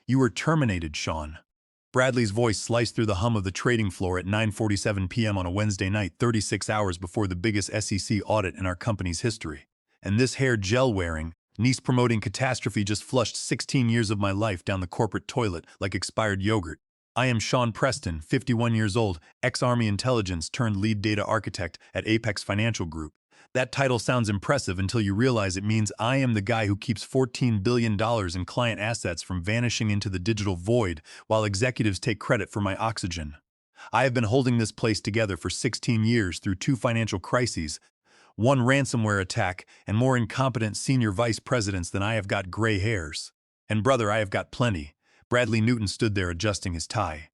You were terminated, Sean. Bradley's voice sliced through the hum of the trading floor at 9:47 p.m. on a Wednesday night, 36 hours before the biggest SEC audit in our company's history. And this hair gel-wearing, niece-promoting catastrophe just flushed 16 years of my life down the corporate toilet like expired yogurt. I am Sean Preston, 51 years old, ex-Army intelligence turned lead data architect at Apex Financial Group. That title sounds impressive until you realize it means I am the guy who keeps $14 billion in client assets from vanishing into the digital void while executives take credit for my oxygen. I have been holding this place together for 16 years through 2 financial crises, 1 ransomware attack, and more incompetent senior vice presidents than I have got gray hairs. And brother, I have got plenty. Bradley Newton stood there adjusting his tie.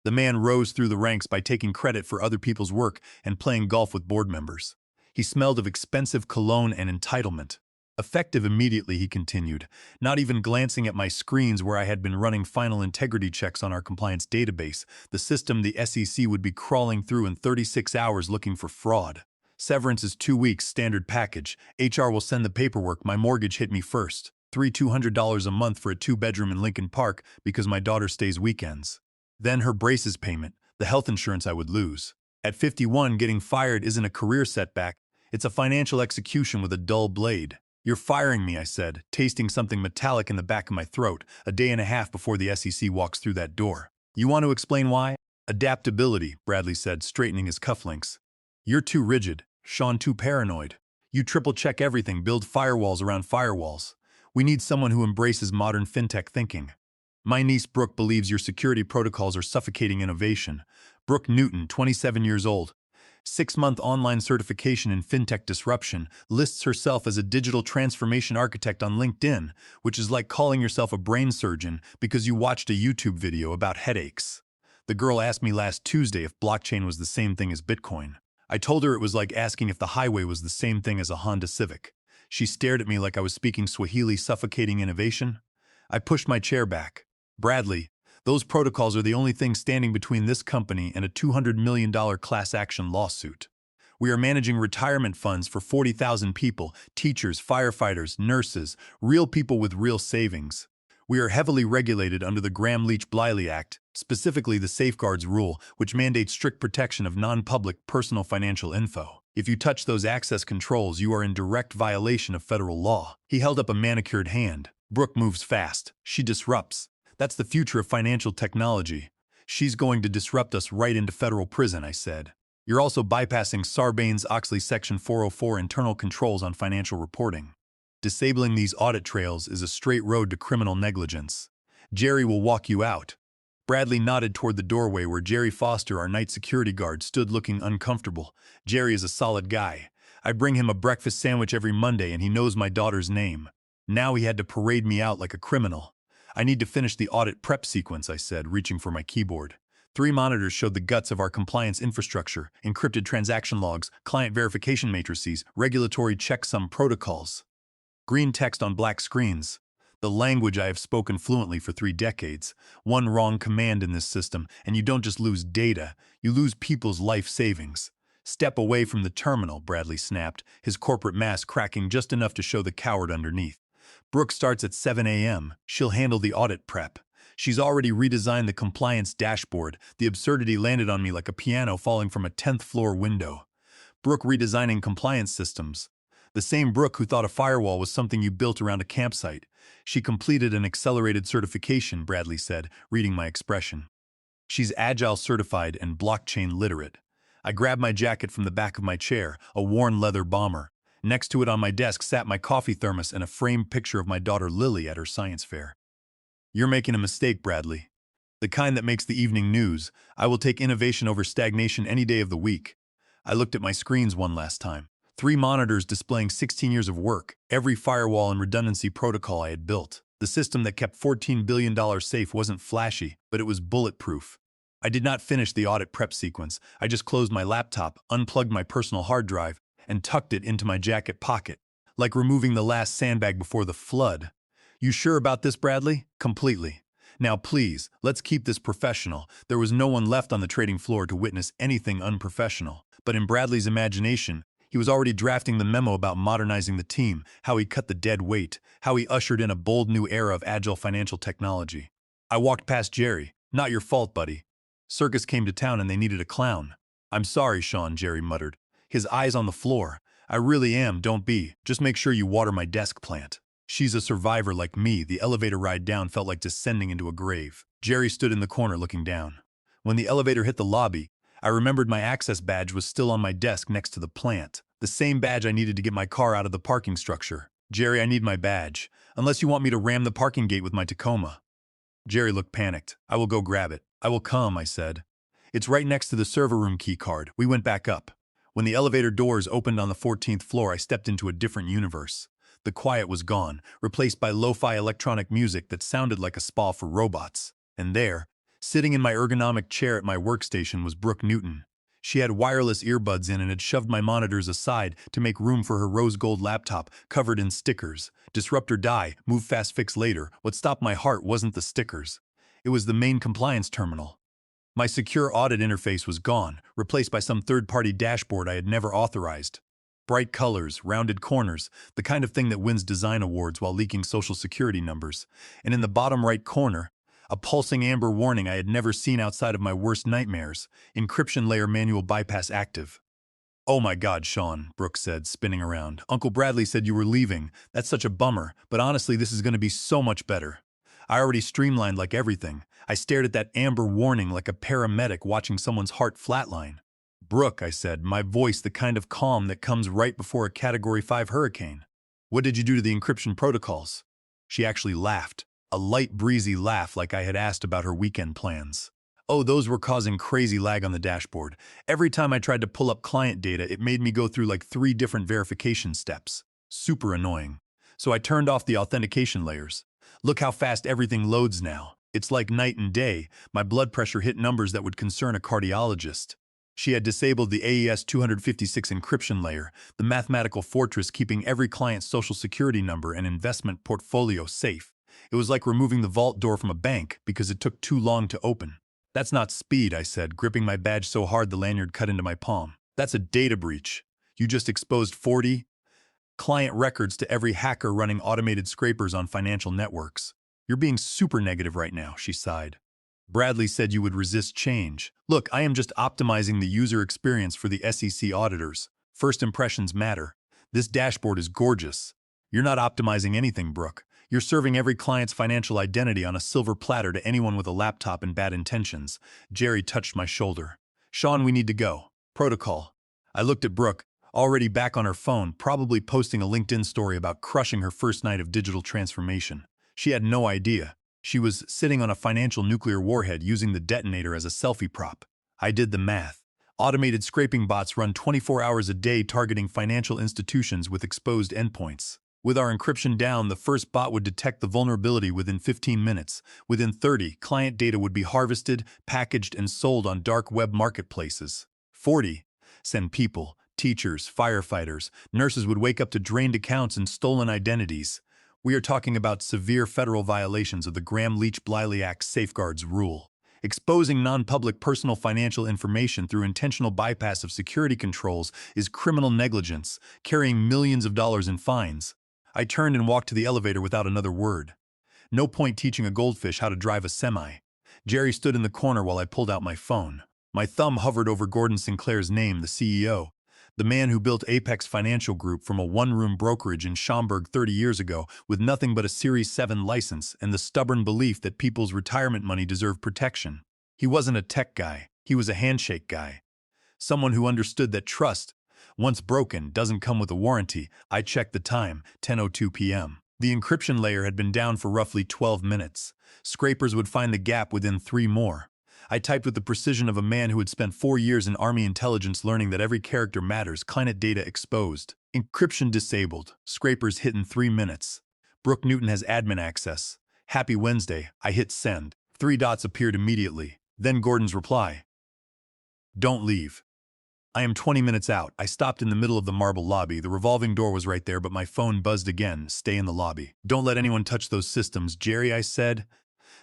The man rose through the ranks by taking credit for other people's work and playing golf with board members. He smelled of expensive cologne and entitlement. Effective immediately, he continued, not even glancing at my screens where I had been running final integrity checks on our compliance database, the system the SEC would be crawling through in 36 hours looking for fraud. Severance is 2 weeks, standard package. HR will send the paperwork. My mortgage hit me first. $200 a month for a 2-bedroom in Lincoln Park because my daughter stays weekends. Then her braces payment, the health insurance I would lose. At 51, getting fired isn't a career setback. It's a financial execution with a dull blade. You're firing me, I said, tasting something metallic in the back of my throat, a day and a half before the SEC walks through that door. You want to explain why? Adaptability, Bradley said, straightening his cufflinks. You're too rigid, Sean too paranoid. You triple-check everything, build firewalls around firewalls. We need someone who embraces modern fintech thinking. My niece Brooke believes your security protocols are suffocating innovation. Brooke Newton, 27 years old, 6-month online certification in fintech disruption, lists herself as a digital transformation architect on LinkedIn, which is like calling yourself a brain surgeon because you watched a YouTube video about headaches. The girl asked me last Tuesday if blockchain was the same thing as Bitcoin. I told her it was like asking if the highway was the same thing as a Honda Civic. She stared at me like I was speaking Swahili, suffocating innovation. I pushed my chair back. Bradley, those protocols are the only thing standing between this company and a $200 million class action lawsuit. We are managing retirement funds for 40,000 people, teachers, firefighters, nurses, real people with real savings. We are heavily regulated under the Gramm-Leach-Bliley Act, specifically the Safeguards Rule, which mandates strict protection of non-public personal financial info. If you touch those access controls, you are in direct violation of federal law. He held up a manicured hand. Brooke moves fast. She disrupts. That's the future of financial technology. She's going to disrupt us right into federal prison, I said. You're also bypassing Sarbanes-Oxley Section 404 internal controls on financial reporting. Disabling these audit trails is a straight road to criminal negligence. Jerry will walk you out. Bradley nodded toward the doorway where Jerry Foster, our night security guard, stood looking uncomfortable. Jerry is a solid guy. I bring him a breakfast sandwich every Monday and he knows my daughter's name. Now he had to parade me out like a criminal. I need to finish the audit prep sequence, I said, reaching for my keyboard. 3 monitors showed the guts of our compliance infrastructure, encrypted transaction logs, client verification matrices, regulatory checksum protocols. Green text on black screens. The language I have spoken fluently for 3 decades. One wrong command in this system, and you don't just lose data, you lose people's life savings. Step away from the terminal, Bradley snapped, his corporate mask cracking just enough to show the coward underneath. Brooke starts at 7 a.m. She'll handle the audit prep. She's already redesigned the compliance dashboard. The absurdity landed on me like a piano falling from a 10th floor window. Brooke redesigning compliance systems. The same Brooke who thought a firewall was something you built around a campsite. She completed an accelerated certification, Bradley said, reading my expression. She's agile certified and blockchain literate. I grabbed my jacket from the back of my chair, a worn leather bomber. Next to it on my desk sat my coffee thermos and a framed picture of my daughter Lily at her science fair. You're making a mistake, Bradley. The kind that makes the evening news. I will take innovation over stagnation any day of the week. I looked at my screens one last time. 3 monitors displaying 16 years of work, every firewall and redundancy protocol I had built. The system that kept $14 billion safe wasn't flashy, but it was bulletproof. I did not finish the audit prep sequence. I just closed my laptop, unplugged my personal hard drive, and tucked it into my jacket pocket, like removing the last sandbag before the flood. You sure about this, Bradley? Completely. Now please, let's keep this professional. There was no one left on the trading floor to witness anything unprofessional. But in Bradley's imagination, he was already drafting the memo about modernizing the team, how he cut the dead weight, how he ushered in a bold new era of agile financial technology. I walked past Jerry. Not your fault, buddy. Circus came to town and they needed a clown. I'm sorry, Sean, Jerry muttered, his eyes on the floor. I really am, don't be. Just make sure you water my desk plant. She's a survivor like me. The elevator ride down felt like descending into a grave. Jerry stood in the corner looking down. When the elevator hit the lobby, I remembered my access badge was still on my desk next to the plant. The same badge I needed to get my car out of the parking structure. Jerry, I need my badge. Unless you want me to ram the parking gate with my Tacoma. Jerry looked panicked. I will go grab it. I will come, I said. It's right next to the server room key card. We went back up. When the elevator doors opened on the 14th floor, I stepped into a different universe. The quiet was gone, replaced by lo-fi electronic music that sounded like a spa for robots. And there, sitting in my ergonomic chair at my workstation, was Brooke Newton. She had wireless earbuds in and had shoved my monitors aside to make room for her rose gold laptop covered in stickers. Disrupt or die, move fast, fix later. What stopped my heart wasn't the stickers. It was the main compliance terminal. My secure audit interface was gone, replaced by some third-party dashboard I had never authorized. Bright colors, rounded corners, the kind of thing that wins design awards while leaking social security numbers. And in the bottom right corner, a pulsing amber warning I had never seen outside of my worst nightmares. Encryption layer manual bypass active. Oh my God, Sean, Brooke said, spinning around. Uncle Bradley said you were leaving. That's such a bummer, but honestly, this is going to be so much better. I already streamlined like everything. I stared at that amber warning like a paramedic watching someone's heart flatline. Brooke, I said, my voice the kind of calm that comes right before a Category 5 hurricane. What did you do to the encryption protocols? She actually laughed. A light, breezy laugh like I had asked about her weekend plans. Oh, those were causing crazy lag on the dashboard. Every time I tried to pull up client data, it made me go through like 3 different verification steps. Super annoying. So I turned off the authentication layers. Look how fast everything loads now. It's like night and day. My blood pressure hit numbers that would concern a cardiologist. She had disabled the AES 256 encryption layer, the mathematical fortress keeping every client's social security number and investment portfolio safe. It was like removing the vault door from a bank because it took too long to open. That's not speed, I said, gripping my badge so hard the lanyard cut into my palm. That's a data breach. You just exposed 40 client records to every hacker running automated scrapers on financial networks. You're being super negative right now, she sighed. Bradley said you would resist change. Look, I am just optimizing the user experience for the SEC auditors. First impressions matter. This dashboard is gorgeous. You're not optimizing anything, Brooke. You're serving every client's financial identity on a silver platter to anyone with a laptop and bad intentions. Jerry touched my shoulder. Sean, we need to go. Protocol. I looked at Brooke, already back on her phone, probably posting a LinkedIn story about crushing her first night of digital transformation. She had no idea. She was sitting on a financial nuclear warhead using the detonator as a selfie prop. I did the math. Automated scraping bots run 24 hours a day targeting financial institutions with exposed endpoints. With our encryption down, the first bot would detect the vulnerability within 15 minutes. Within 30, client data would be harvested, packaged, and sold on dark web marketplaces. 40, send people, teachers, firefighters, nurses would wake up to drained accounts and stolen identities. We are talking about severe federal violations of the Gramm-Leach-Bliley Act safeguards rule. Exposing non-public personal financial information through intentional bypass of security controls is criminal negligence, carrying millions of dollars in fines. I turned and walked to the elevator without another word. No point teaching a goldfish how to drive a semi. Jerry stood in the corner while I pulled out my phone. My thumb hovered over Gordon Sinclair's name, the CEO. The man who built Apex Financial Group from a one-room brokerage in Schaumburg 30 years ago with nothing but a Series 7 license and the stubborn belief that people's retirement money deserved protection. He wasn't a tech guy. He was a handshake guy. Someone who understood that trust, once broken, doesn't come with a warranty. I checked the time, 10:02 p.m. The encryption layer had been down for roughly 12 minutes. Scrapers would find the gap within 3 more. I typed with the precision of a man who had spent 4 years in Army intelligence learning that every character matters. Client data exposed. Encryption disabled. Scrapers hit in 3 minutes. Brooke Newton has admin access. Happy Wednesday. I hit send. 3 dots appeared immediately. Then Gordon's reply. Don't leave. I am 20 minutes out. I stopped in the middle of the marble lobby. The revolving door was right there, but my phone buzzed again. Stay in the lobby. Don't let anyone touch those systems, Jerry, I said.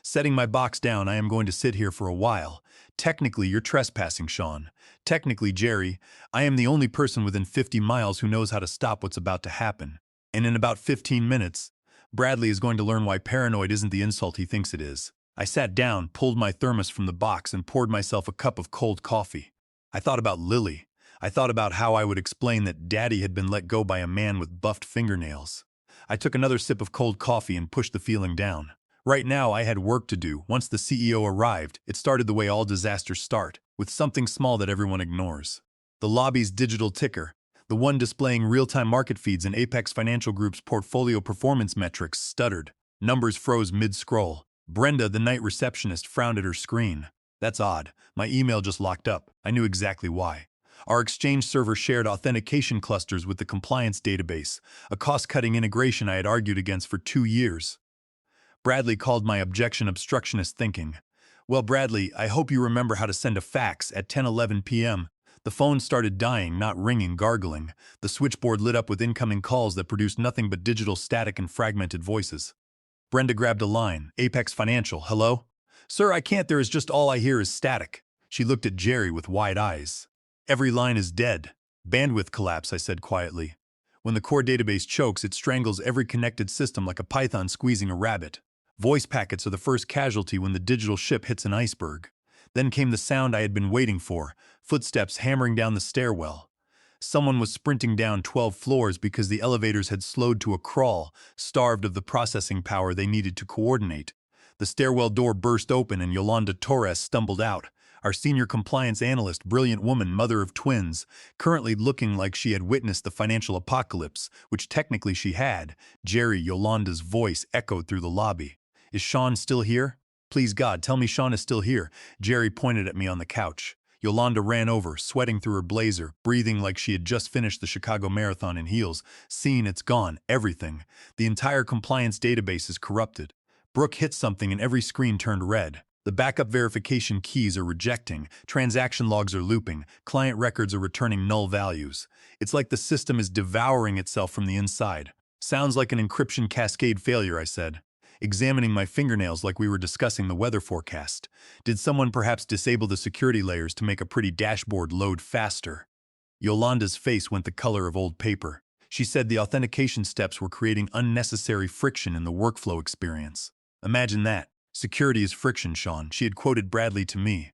Setting my box down, I am going to sit here for a while. Technically, you're trespassing, Sean. Technically, Jerry, I am the only person within 50 miles who knows how to stop what's about to happen. And in about 15 minutes, Bradley is going to learn why paranoid isn't the insult he thinks it is. I sat down, pulled my thermos from the box, and poured myself a cup of cold coffee. I thought about Lily. I thought about how I would explain that Daddy had been let go by a man with buffed fingernails. I took another sip of cold coffee and pushed the feeling down. Right now, I had work to do. Once the CEO arrived, it started the way all disasters start, with something small that everyone ignores. The lobby's digital ticker, the one displaying real-time market feeds and Apex Financial Group's portfolio performance metrics, stuttered. Numbers froze mid-scroll. Brenda, the night receptionist, frowned at her screen. That's odd. My email just locked up. I knew exactly why. Our Exchange server shared authentication clusters with the compliance database, a cost-cutting integration I had argued against for 2 years. Bradley called my objection obstructionist thinking. Well, Bradley, I hope you remember how to send a fax at 10:11 p.m. The phone started dying, not ringing, gargling. The switchboard lit up with incoming calls that produced nothing but digital static and fragmented voices. Brenda grabbed a line. Apex Financial, hello? Sir, I can't. There is just all I hear is static. She looked at Jerry with wide eyes. Every line is dead. Bandwidth collapse, I said quietly. When the core database chokes, it strangles every connected system like a python squeezing a rabbit. Voice packets are the first casualty when the digital ship hits an iceberg. Then came the sound I had been waiting for, footsteps hammering down the stairwell. Someone was sprinting down 12 floors because the elevators had slowed to a crawl, starved of the processing power they needed to coordinate. The stairwell door burst open and Yolanda Torres stumbled out, our senior compliance analyst, brilliant woman, mother of twins, currently looking like she had witnessed the financial apocalypse, which technically she had. Jerry, Yolanda's voice echoed through the lobby. Is Sean still here? Please God, tell me Sean is still here. Jerry pointed at me on the couch. Yolanda ran over, sweating through her blazer, breathing like she had just finished the Chicago Marathon in heels. Scene, it's gone, everything. The entire compliance database is corrupted. Brooke hit something and every screen turned red. The backup verification keys are rejecting, transaction logs are looping, client records are returning null values. It's like the system is devouring itself from the inside. Sounds like an encryption cascade failure, I said, examining my fingernails like we were discussing the weather forecast. Did someone perhaps disable the security layers to make a pretty dashboard load faster? Yolanda's face went the color of old paper. She said the authentication steps were creating unnecessary friction in the workflow experience. Imagine that. Security is friction, Sean. She had quoted Bradley to me.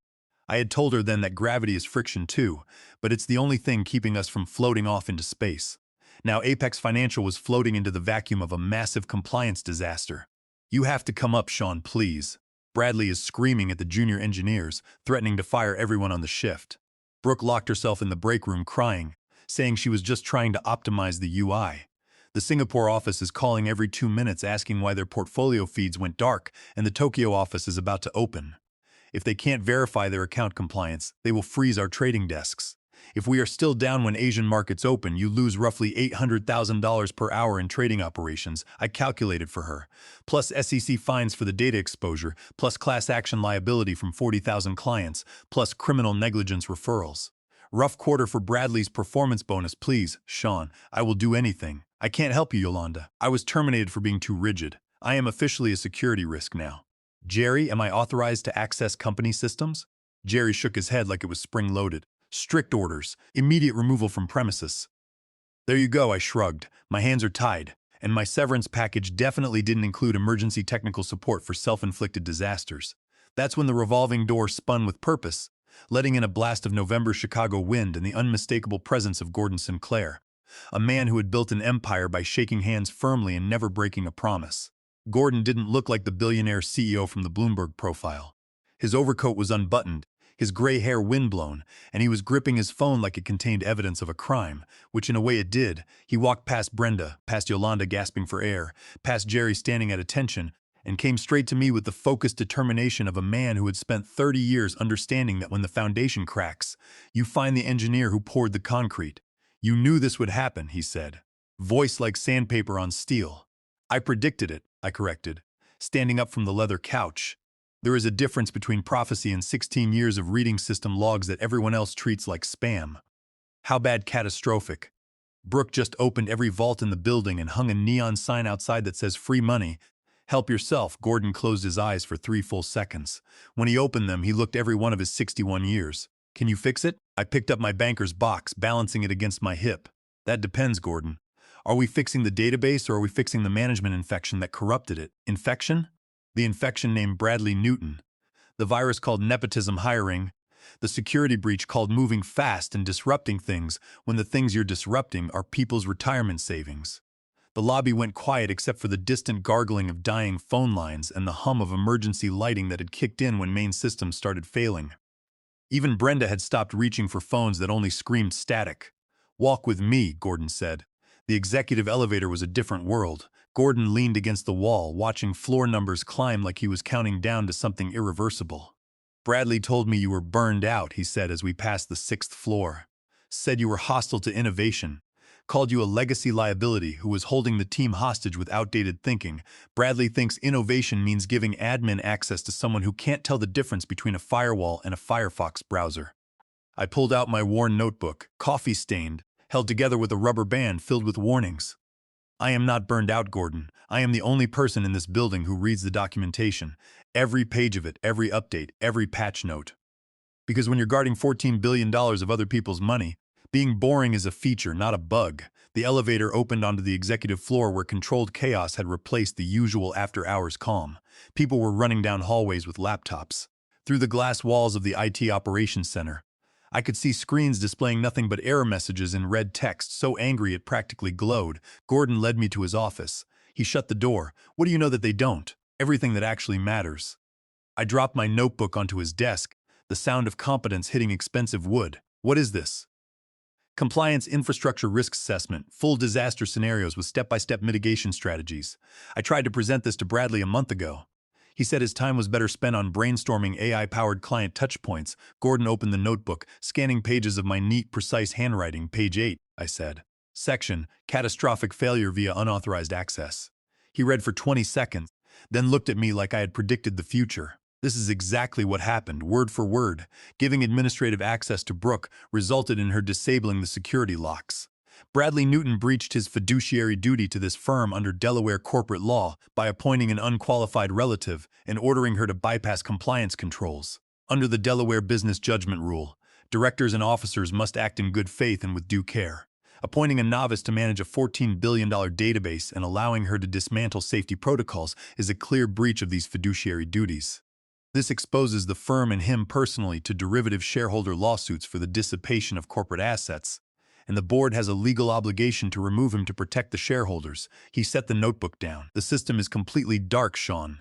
I had told her then that gravity is friction too, but it's the only thing keeping us from floating off into space. Now Apex Financial was floating into the vacuum of a massive compliance disaster. You have to come up, Sean, please. Bradley is screaming at the junior engineers, threatening to fire everyone on the shift. Brooke locked herself in the break room crying, saying she was just trying to optimize the UI. The Singapore office is calling every 2 minutes asking why their portfolio feeds went dark, and the Tokyo office is about to open. If they can't verify their account compliance, they will freeze our trading desks. If we are still down when Asian markets open, you lose roughly $800,000 per hour in trading operations, I calculated for her, plus SEC fines for the data exposure, plus class action liability from 40,000 clients, plus criminal negligence referrals. Rough quarter for Bradley's performance bonus, please, Sean. I will do anything. I can't help you, Yolanda. I was terminated for being too rigid. I am officially a security risk now. Jerry, am I authorized to access company systems? Jerry shook his head like it was spring-loaded. Strict orders. Immediate removal from premises. There you go, I shrugged. My hands are tied. And my severance package definitely didn't include emergency technical support for self-inflicted disasters. That's when the revolving door spun with purpose, letting in a blast of November Chicago wind and the unmistakable presence of Gordon Sinclair, a man who had built an empire by shaking hands firmly and never breaking a promise. Gordon didn't look like the billionaire CEO from the Bloomberg profile. His overcoat was unbuttoned, his gray hair windblown, and he was gripping his phone like it contained evidence of a crime, which in a way it did. He walked past Brenda, past Yolanda gasping for air, past Jerry standing at attention, and came straight to me with the focused determination of a man who had spent 30 years understanding that when the foundation cracks, you find the engineer who poured the concrete. You knew this would happen, he said, voice like sandpaper on steel. I predicted it, I corrected, standing up from the leather couch. There is a difference between prophecy and 16 years of reading system logs that everyone else treats like spam. How bad catastrophic? Brooke just opened every vault in the building and hung a neon sign outside that says free money. Help yourself. Gordon closed his eyes for 3 full seconds. When he opened them, he looked every one of his 61 years. Can you fix it? I picked up my banker's box, balancing it against my hip. That depends, Gordon. Are we fixing the database or are we fixing the management infection that corrupted it? Infection? The infection named Bradley Newton, the virus called nepotism hiring, the security breach called moving fast and disrupting things when the things you're disrupting are people's retirement savings. The lobby went quiet except for the distant gargling of dying phone lines and the hum of emergency lighting that had kicked in when main systems started failing. Even Brenda had stopped reaching for phones that only screamed static. "Walk with me," Gordon said. The executive elevator was a different world. Gordon leaned against the wall, watching floor numbers climb like he was counting down to something irreversible. "Bradley told me you were burned out," he said as we passed the 6th floor. "Said you were hostile to innovation. Called you a legacy liability who was holding the team hostage with outdated thinking. Bradley thinks innovation means giving admin access to someone who can't tell the difference between a firewall and a Firefox browser." I pulled out my worn notebook, coffee-stained, held together with a rubber band filled with warnings. "I am not burned out, Gordon. I am the only person in this building who reads the documentation. Every page of it, every update, every patch note. Because when you're guarding $14 billion of other people's money, being boring is a feature, not a bug." The elevator opened onto the executive floor where controlled chaos had replaced the usual after-hours calm. People were running down hallways with laptops. Through the glass walls of the IT operations center, I could see screens displaying nothing but error messages in red text, so angry it practically glowed. Gordon led me to his office. He shut the door. "What do you know that they don't? Everything that actually matters." I dropped my notebook onto his desk, the sound of competence hitting expensive wood. "What is this?" "Compliance Infrastructure Risk Assessment, full disaster scenarios with step-by-step mitigation strategies. I tried to present this to Bradley a month ago. He said his time was better spent on brainstorming AI-powered client touchpoints." Gordon opened the notebook, scanning pages of my neat, precise handwriting. "Page 8, I said. "Section, Catastrophic Failure via Unauthorized Access." He read for 20 seconds, then looked at me like I had predicted the future. "This is exactly what happened, word for word. Giving administrative access to Brooke resulted in her disabling the security locks. Bradley Newton breached his fiduciary duty to this firm under Delaware corporate law by appointing an unqualified relative and ordering her to bypass compliance controls. Under the Delaware Business Judgment Rule, directors and officers must act in good faith and with due care. Appointing a novice to manage a $14 billion database and allowing her to dismantle safety protocols is a clear breach of these fiduciary duties. This exposes the firm and him personally to derivative shareholder lawsuits for the dissipation of corporate assets, and the board has a legal obligation to remove him to protect the shareholders." He set the notebook down. "The system is completely dark, Sean.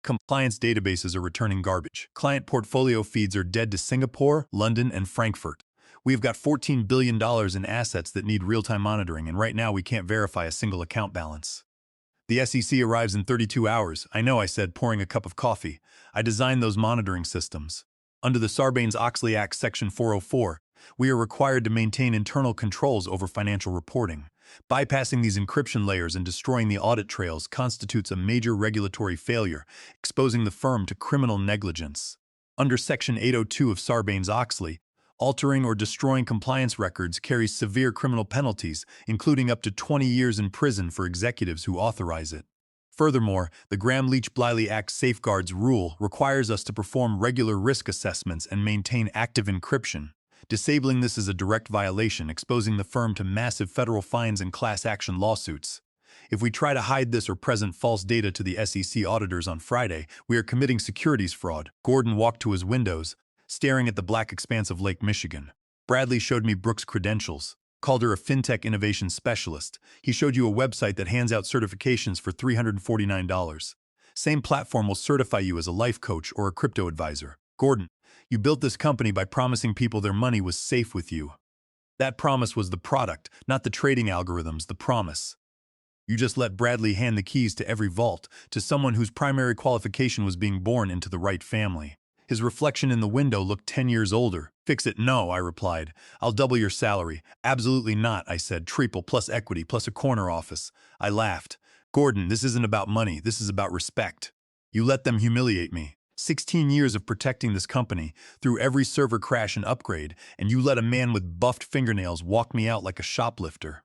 Compliance databases are returning garbage. Client portfolio feeds are dead to Singapore, London, and Frankfurt. We've got $14 billion in assets that need real-time monitoring, and right now we can't verify a single account balance." "The SEC arrives in 32 hours. I know," I said, pouring a cup of coffee. "I designed those monitoring systems. Under the Sarbanes-Oxley Act Section 404, we are required to maintain internal controls over financial reporting. Bypassing these encryption layers and destroying the audit trails constitutes a major regulatory failure, exposing the firm to criminal negligence. Under Section 802 of Sarbanes-Oxley, altering or destroying compliance records carries severe criminal penalties, including up to 20 years in prison for executives who authorize it. Furthermore, the Gramm-Leach-Bliley Act Safeguards Rule requires us to perform regular risk assessments and maintain active encryption. Disabling this is a direct violation, exposing the firm to massive federal fines and class action lawsuits. If we try to hide this or present false data to the SEC auditors on Friday, we are committing securities fraud." Gordon walked to his windows, staring at the black expanse of Lake Michigan. "Bradley showed me Brooke's credentials. Called her a fintech innovation specialist. He showed you a website that hands out certifications for $349. Same platform will certify you as a life coach or a crypto advisor. Gordon, you built this company by promising people their money was safe with you. That promise was the product, not the trading algorithms, the promise. You just let Bradley hand the keys to every vault to someone whose primary qualification was being born into the right family." His reflection in the window looked 10 years older. "Fix it, no," I replied. "I'll double your salary." "Absolutely not," I said. "Triple, plus equity, plus a corner office." I laughed. "Gordon, this isn't about money. This is about respect. You let them humiliate me. 16 years of protecting this company, through every server crash and upgrade, and you let a man with buffed fingernails walk me out like a shoplifter.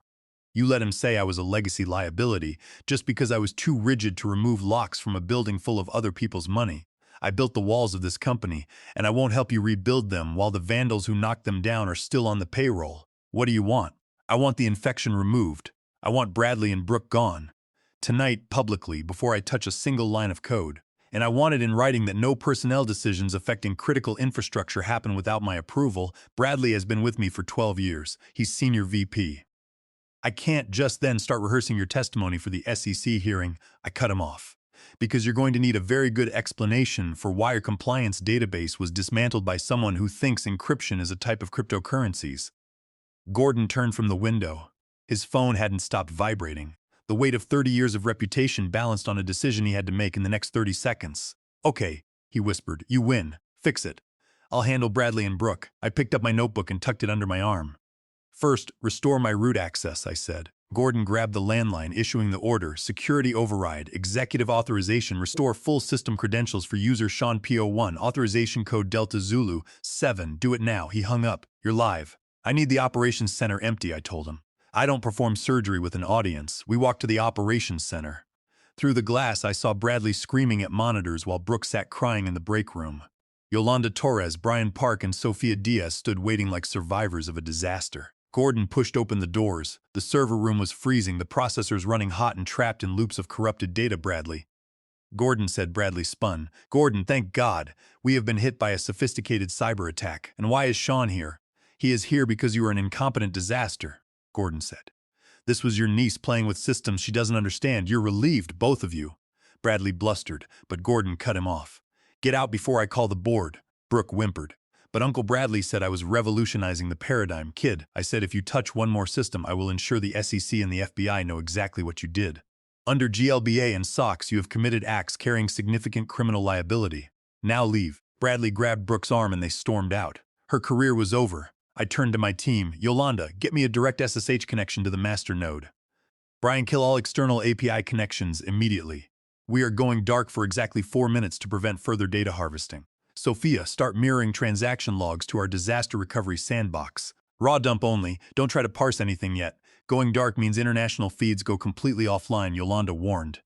You let him say I was a legacy liability just because I was too rigid to remove locks from a building full of other people's money. I built the walls of this company, and I won't help you rebuild them while the vandals who knocked them down are still on the payroll. What do you want? I want the infection removed. I want Bradley and Brooke gone. Tonight, publicly, before I touch a single line of code. And I wanted in writing that no personnel decisions affecting critical infrastructure happen without my approval. Bradley has been with me for 12 years. He's senior VP. I can't just then start rehearsing your testimony for the SEC hearing. I cut him off. Because you're going to need a very good explanation for why your compliance database was dismantled by someone who thinks encryption is a type of cryptocurrencies. Gordon turned from the window. His phone hadn't stopped vibrating. The weight of 30 years of reputation balanced on a decision he had to make in the next 30 seconds. Okay, he whispered, you win. Fix it. I'll handle Bradley and Brooke. I picked up my notebook and tucked it under my arm. First, restore my root access, I said. Gordon grabbed the landline, issuing the order, security override, executive authorization, restore full system credentials for user Sean PO1, authorization code Delta Zulu 7. Do it now. He hung up. You're live. I need the operations center empty, I told him. I don't perform surgery with an audience. We walked to the operations center. Through the glass, I saw Bradley screaming at monitors while Brooke sat crying in the break room. Yolanda Torres, Brian Park, and Sofia Diaz stood waiting like survivors of a disaster. Gordon pushed open the doors. The server room was freezing, the processors running hot and trapped in loops of corrupted data. Bradley. Gordon said. Bradley spun. Gordon, thank God. We have been hit by a sophisticated cyber attack. And why is Sean here? He is here because you are an incompetent disaster, Gordon said. This was your niece playing with systems she doesn't understand. You're relieved, both of you. Bradley blustered, but Gordon cut him off. Get out before I call the board, Brooke whimpered. But Uncle Bradley said I was revolutionizing the paradigm. Kid, I said if you touch one more system, I will ensure the SEC and the FBI know exactly what you did. Under GLBA and SOX, you have committed acts carrying significant criminal liability. Now leave. Bradley grabbed Brooke's arm and they stormed out. Her career was over. I turned to my team. Yolanda, get me a direct SSH connection to the master node. Brian, kill all external API connections immediately. We are going dark for exactly 4 minutes to prevent further data harvesting. Sophia, start mirroring transaction logs to our disaster recovery sandbox. Raw dump only, don't try to parse anything yet. Going dark means international feeds go completely offline, Yolanda warned.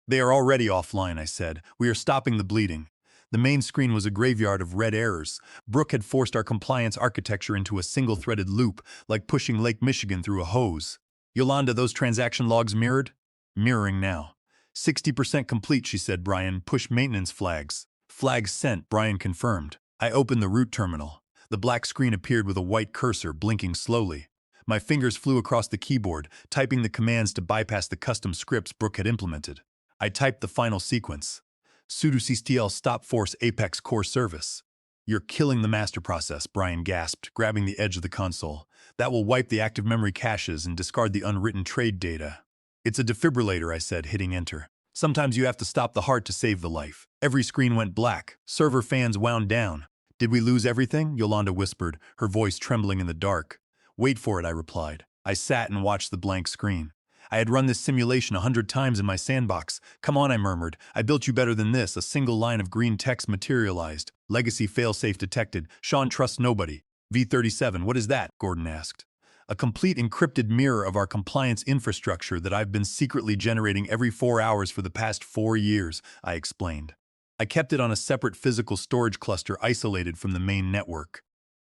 They are already offline, I said. We are stopping the bleeding. The main screen was a graveyard of red errors. Brooke had forced our compliance architecture into a single-threaded loop, like pushing Lake Michigan through a hose. Yolanda, those transaction logs mirrored? Mirroring now. 60% complete, she said. Brian, push maintenance flags. Flags sent, Brian confirmed. I opened the root terminal. The black screen appeared with a white cursor, blinking slowly. My fingers flew across the keyboard, typing the commands to bypass the custom scripts Brooke had implemented. I typed the final sequence. sudo systl stop force apex core service. You're killing the master process, Brian gasped, grabbing the edge of the console. That will wipe the active memory caches and discard the unwritten trade data. It's a defibrillator, I said, hitting enter. Sometimes you have to stop the heart to save the life. Every screen went black. Server fans wound down. Did we lose everything? Yolanda whispered, her voice trembling in the dark. Wait for it, I replied. I sat and watched the blank screen. I had run this simulation 100 times in my sandbox. Come on, I murmured. I built you better than this. A single line of green text materialized. Legacy failsafe detected. Sean trusts nobody. V37, what is that? Gordon asked. A complete encrypted mirror of our compliance infrastructure that I've been secretly generating every 4 hours for the past 4 years, I explained. I kept it on a separate physical storage cluster isolated from the main network.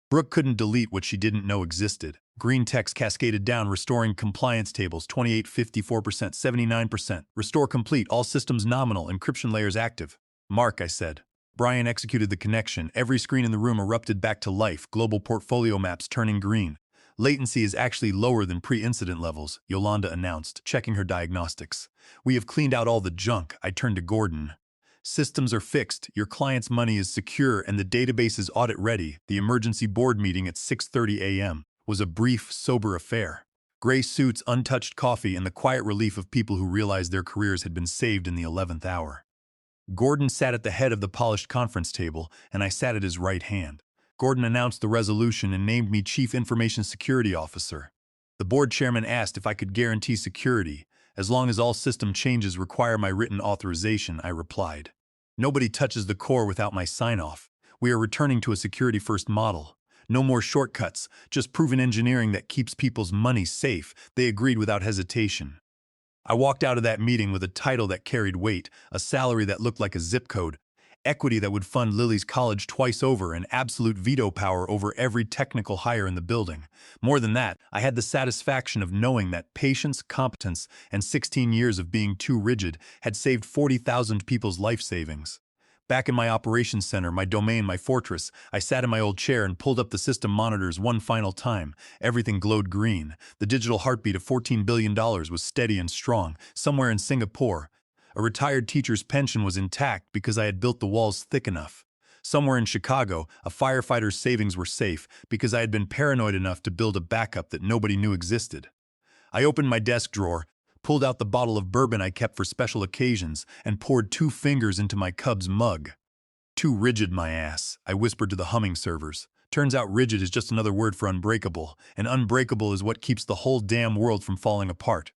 Brooke couldn't delete what she didn't know existed. Green text cascaded down, restoring compliance tables, 28, 54%, 79%. Restore complete, all systems nominal, encryption layers active. Mark, I said. Brian executed the connection. Every screen in the room erupted back to life, global portfolio maps turning green. Latency is actually lower than pre-incident levels, Yolanda announced, checking her diagnostics. We have cleaned out all the junk. I turned to Gordon. Systems are fixed, your client's money is secure, and the database is audit-ready. The emergency board meeting at 6:30 a.m. was a brief, sober affair. Gray suits, untouched coffee, and the quiet relief of people who realized their careers had been saved in the 11th hour. Gordon sat at the head of the polished conference table, and I sat at his right hand. Gordon announced the resolution and named me Chief Information Security Officer. The board chairman asked if I could guarantee security. As long as all system changes require my written authorization, I replied. Nobody touches the core without my sign-off. We are returning to a security-first model. No more shortcuts, just proven engineering that keeps people's money safe. They agreed without hesitation. I walked out of that meeting with a title that carried weight, a salary that looked like a zip code, equity that would fund Lily's college twice over, and absolute veto power over every technical hire in the building. More than that, I had the satisfaction of knowing that patience, competence, and 16 years of being too rigid had saved 40,000 people's life savings. Back in my operations center, my domain, my fortress, I sat in my old chair and pulled up the system monitors one final time. Everything glowed green. The digital heartbeat of $14 billion was steady and strong. Somewhere in Singapore, a retired teacher's pension was intact because I had built the walls thick enough. Somewhere in Chicago, a firefighter's savings were safe because I had been paranoid enough to build a backup that nobody knew existed. I opened my desk drawer, pulled out the bottle of bourbon I kept for special occasions, and poured 2 fingers into my Cubs mug. Too rigid, my ass, I whispered to the humming servers. Turns out rigid is just another word for unbreakable, and unbreakable is what keeps the whole damn world from falling apart.